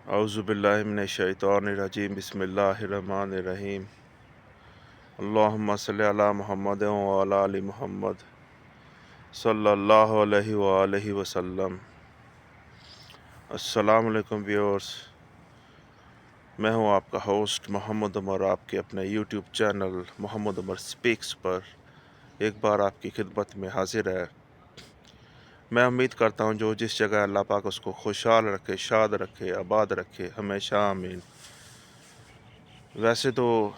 अऊज़ु बिल्लाहि मिनश्शैतानिर्रजीम बिस्मिल्लाहिर्रहमानिर्रहीम अल्लाहुम्मा सल्लि अला मुहम्मद व अला आलि मुहम्मद सल्लल्लाहु अलैहि व आलिहि वसल्लम। अस्सलामु अलैकुम व्यूअर्स, मैं हूं आपका होस्ट मोहम्मद उमर, आपके अपने YouTube channel Mohammad Umar speaks पर एक बार आपकी खिदमत में हाजिर है। मैं उम्मीद करता हूं जो जिस जगह अल्लाह पाक उसको खुशहाल रखे, शाद रखे, आबाद रखे, हमेशा आमीन। वैसे तो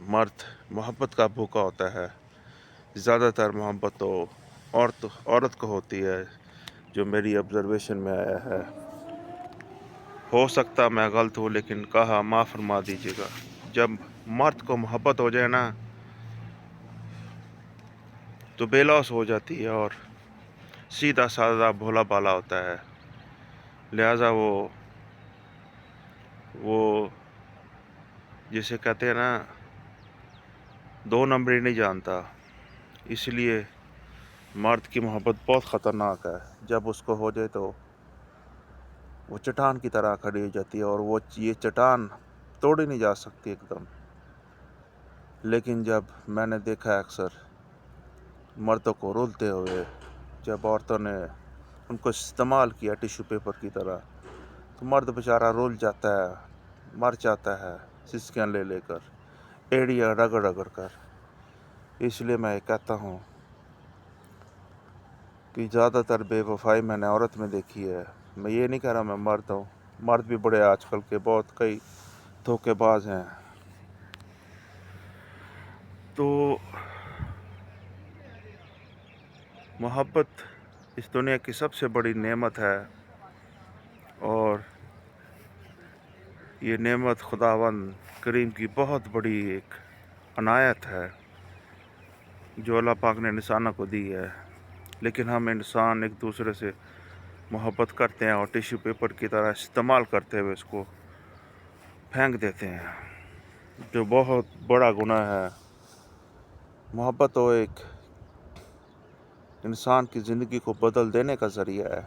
मर्द मोहब्बत का भूखा होता है, ज़्यादातर मोहब्बत तो औरत को होती है, जो मेरी ऑब्जर्वेशन में आया है। हो सकता मैं गलत हूँ, लेकिन कहा माफ़ फरमा दीजिएगा। जब मर्द को मोहब्बत हो जाए ना तो बेलौस हो जाती है और सीधा साधा भोला भाला होता है। लिहाजा वो जिसे कहते हैं ना, दो नंबरी नहीं जानता। इसलिए मर्द की मोहब्बत बहुत ख़तरनाक है। जब उसको हो जाए तो वो चट्टान की तरह खड़ी हो जाती है और वो ये चट्टान तोड़ी नहीं जा सकती एकदम। लेकिन जब मैंने देखा है अक्सर मर्दों को रुलते हुए, जब औरतों ने उनको इस्तेमाल किया टिश्यू पेपर की तरह, तो मर्द बेचारा रुल जाता है, मर जाता है सिसकियाँ ले लेकर, एड़ियाँ रगड़ रगड़ कर। इसलिए मैं कहता हूँ कि ज़्यादातर बेवफाई मैंने औरत में देखी है। मैं ये नहीं कह रहा मैं मर्द हूँ, मर्द भी बड़े आजकल के बहुत कई धोखेबाज हैं। तो मोहब्बत इस दुनिया की सबसे बड़ी नेमत है और ये नेमत खुदावंद करीम की बहुत बड़ी एक अनायत है जो अल्लाह पाक ने इंसानों को दी है। लेकिन हम इंसान एक दूसरे से मोहब्बत करते हैं और टिश्यू पेपर की तरह इस्तेमाल करते हुए इसको फेंक देते हैं, जो बहुत बड़ा गुनाह है। मोहब्बत तो एक इंसान की ज़िंदगी को बदल देने का ज़रिया है।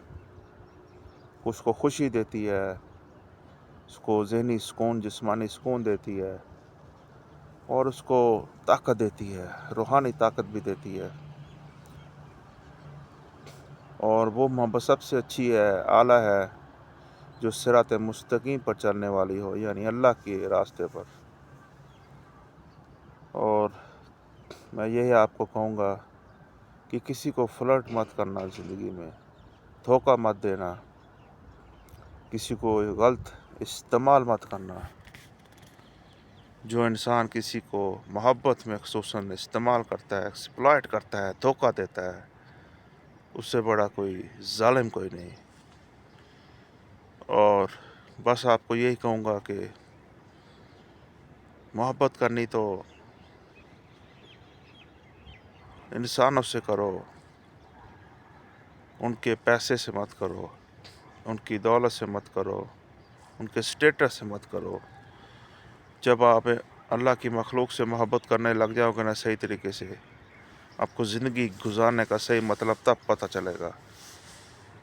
उसको खुशी देती है, उसको ज़हनी सुकून, जिस्मानी सुकून देती है और उसको ताकत देती है, रूहानी ताकत भी देती है। और वो मोहब्बत सबसे अच्छी है, आला है, जो सिरात मुस्तकीम पर चलने वाली हो, यानी अल्लाह के रास्ते पर। और मैं यही आपको कहूँगा कि किसी को फ्लर्ट मत करना ज़िंदगी में, धोखा मत देना, किसी को गलत इस्तेमाल मत करना। जो इंसान किसी को मोहब्बत में ख़ुसूसन इस्तेमाल करता है, एक्सप्लॉइट करता है, धोखा देता है, उससे बड़ा कोई जालिम कोई नहीं। और बस आपको यही कहूँगा कि मोहब्बत करनी तो इंसानों से करो, उनके पैसे से मत करो, उनकी दौलत से मत करो, उनके स्टेटस से मत करो। जब आप अल्लाह की मखलूक से मोहब्बत करने लग जाओगे ना सही तरीके से, आपको ज़िंदगी गुजारने का सही मतलब तब पता चलेगा।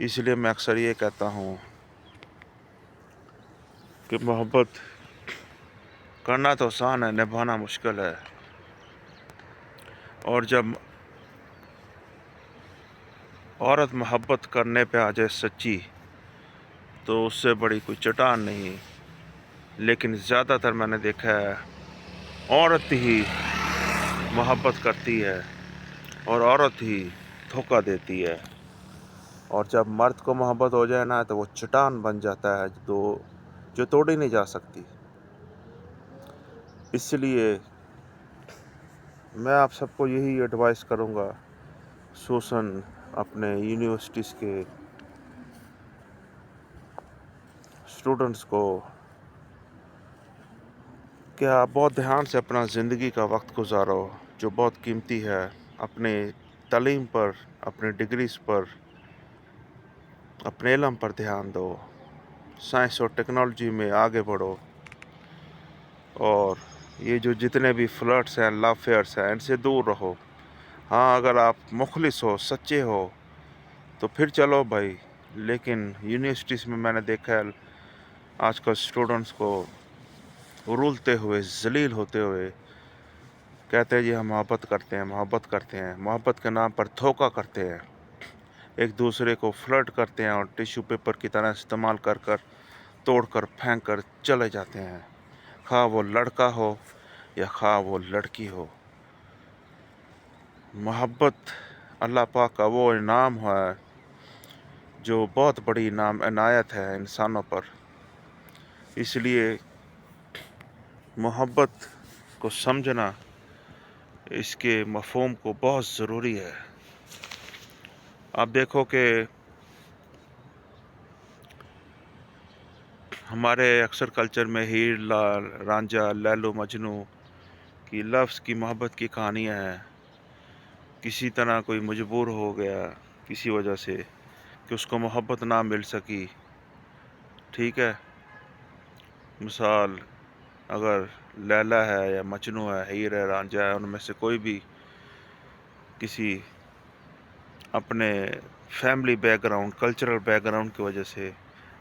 इसलिए मैं अक्सर ये कहता हूँ कि मोहब्बत करना तो आसान है, निभाना मुश्किल है। और जब औरत मोहब्बत करने पे आ जाए सच्ची, तो उससे बड़ी कोई चट्टान नहीं। लेकिन ज़्यादातर मैंने देखा है औरत ही मोहब्बत करती है और औरत ही धोखा देती है। और जब मर्द को मोहब्बत हो जाए ना तो वो चट्टान बन जाता है, जो तोड़ी नहीं जा सकती। इसलिए मैं आप सबको यही एडवाइस करूँगा, खुसूसन अपने यूनिवर्सिटीज़ के स्टूडेंट्स को, कि आप बहुत ध्यान से अपना ज़िंदगी का वक्त गुजारो जो बहुत कीमती है। अपने तालीम पर, अपने डिग्रीज़ पर, अपने इल्म पर ध्यान दो, साइंस और टेक्नोलॉजी में आगे बढ़ो। और ये जो जितने भी फ्लर्ट्स हैं, लव अफेयर्स हैं, इनसे दूर रहो। हाँ, अगर आप मुखलिस हो, सच्चे हो, तो फिर चलो भाई। लेकिन यूनिवर्सिटीज़ में मैंने देखा है आजकल स्टूडेंट्स को रुलते हुए, ज़लील होते हुए कहते हैं जी हम मोहब्बत करते हैं, मोहब्बत करते हैं। मोहब्बत के नाम पर धोखा करते हैं, एक दूसरे को फ्लर्ट करते हैं और टिश्यू पेपर की तरह इस्तेमाल कर कर, तोड़ कर, फेंक कर चले जाते हैं, खा वो लड़का हो या खा वो लड़की हो। मोहब्बत अल्लाह पाक का वो इनाम है जो बहुत बड़ी इनाम इनायत है इंसानों पर। इसलिए मोहब्बत को समझना, इसके मफ़हूम को बहुत ज़रूरी है। आप देखो कि हमारे अक्सर कल्चर में हीर लाल, रांझा, लैलो मजनू की लफ्ज़ की मोहब्बत की कहानियाँ हैं। किसी तरह कोई मजबूर हो गया किसी वजह से कि उसको मोहब्बत ना मिल सकी, ठीक है। मिसाल, अगर लैला है या मजनू है, हीर है, रांझा है, उनमें से कोई भी किसी अपने फैमिली बैकग्राउंड, कल्चरल बैकग्राउंड की वजह से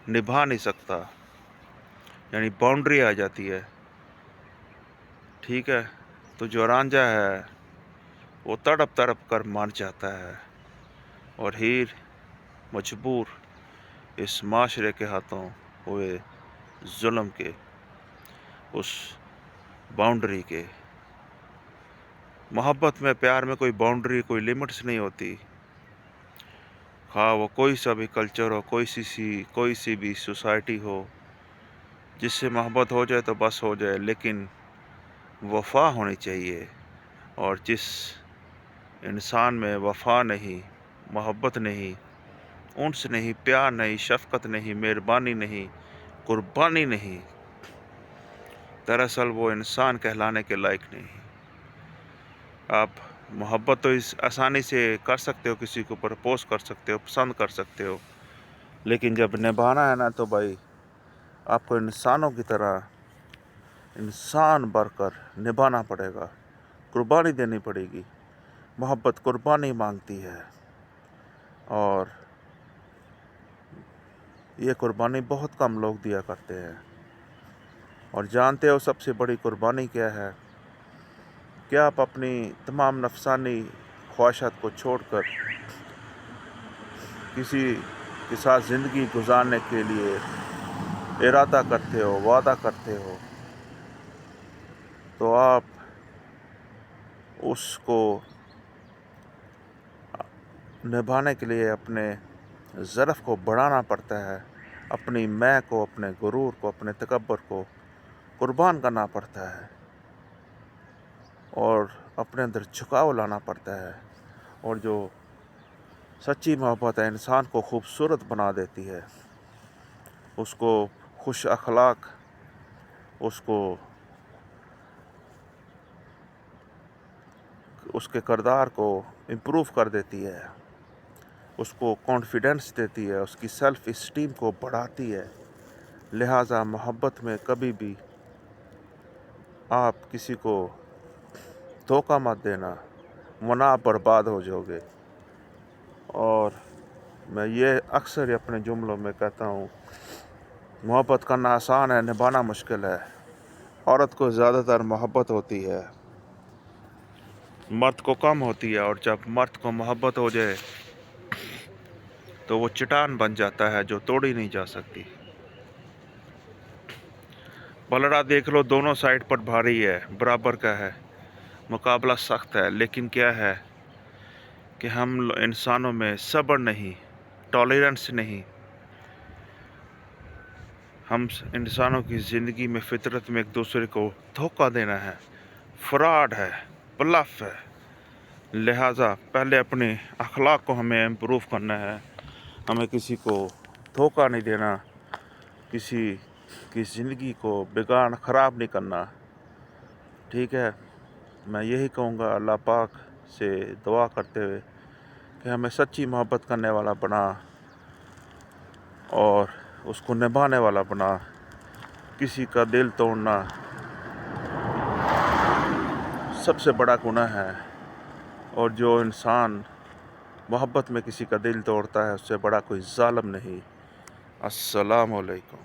निभा नहीं सकता, यानी बाउंड्री आ जाती है, ठीक है। तो जो रांझा है वो तड़प तड़प कर मर जाता है और हीर मजबूर इस माशरे के हाथों हुए जुल्म के, उस बाउंड्री के। मोहब्बत में, प्यार में कोई बाउंड्री, कोई लिमिट्स नहीं होती। हाँ, वो कोई सा भी कल्चर हो, कोई सी भी सोसाइटी हो, जिससे मोहब्बत हो जाए तो बस हो जाए, लेकिन वफा होनी चाहिए। और जिस इंसान में वफा नहीं, मोहब्बत नहीं, उनस नहीं, प्यार नहीं, शफ़क़त नहीं, मेहरबानी नहीं, कुर्बानी नहीं, दरअसल वो इंसान कहलाने के लायक नहीं। आप मोहब्बत तो इस आसानी से कर सकते हो, किसी को प्रपोज़ कर सकते हो, पसंद कर सकते हो, लेकिन जब निभाना है ना तो भाई आपको इंसानों की तरह इंसान बनकर निभाना पड़ेगा, कुर्बानी देनी पड़ेगी। मोहब्बत कुर्बानी मांगती है और ये कुर्बानी बहुत कम लोग दिया करते हैं। और जानते हो सबसे बड़ी कुर्बानी क्या है? क्या आप अपनी तमाम नफसानी ख्वाहिशात को छोड़कर किसी के साथ ज़िंदगी गुजारने के लिए इरादा करते हो, वादा करते हो, तो आप उसको निभाने के लिए अपने ज़रफ़ को बढ़ाना पड़ता है, अपनी मैं को, अपने गुरूर को, अपने तकब्बुर को कुर्बान करना पड़ता है और अपने अंदर झुकाव लाना पड़ता है। और जो सच्ची मोहब्बत है इंसान को खूबसूरत बना देती है, उसको खुश अखलाक, उसको उसके किरदार को इम्प्रूव कर देती है, उसको कॉन्फिडेंस देती है, उसकी सेल्फ़ इस्टीम को बढ़ाती है। लिहाजा मोहब्बत में कभी भी आप किसी को धोखा मत देना, वरना आप बर्बाद हो जाओगे। और मैं ये अक्सर अपने जुमलों में कहता हूँ, मोहब्बत करना आसान है, निभाना मुश्किल है। औरत को ज़्यादातर मोहब्बत होती है, मर्द को कम होती है, और जब मर्द को मोहब्बत हो जाए तो वो चट्टान बन जाता है जो तोड़ी नहीं जा सकती। पलड़ा देख लो, दोनों साइड पर भारी है, बराबर का है, मुकाबला सख्त है, लेकिन क्या है कि हम इंसानों में सब्र नहीं, टॉलरेंस नहीं। हम इंसानों की ज़िंदगी में, फितरत में एक दूसरे को धोखा देना है, फ्रॉड है, ब्लफ है। लिहाजा पहले अपने अखलाक को हमें इम्प्रूव करना है, हमें किसी को धोखा नहीं देना, किसी की ज़िंदगी को बिगाड़ ख़राब नहीं करना, ठीक है। मैं यही कहूँगा अल्लाह पाक से दुआ करते हुए कि हमें सच्ची मोहब्बत करने वाला बना और उसको निभाने वाला बना। किसी का दिल तोड़ना सबसे बड़ा गुनाह है, और जो इंसान मोहब्बत में किसी का दिल तोड़ता है उससे बड़ा कोई ज़ालिम नहीं। अस्सलाम वालेकुम।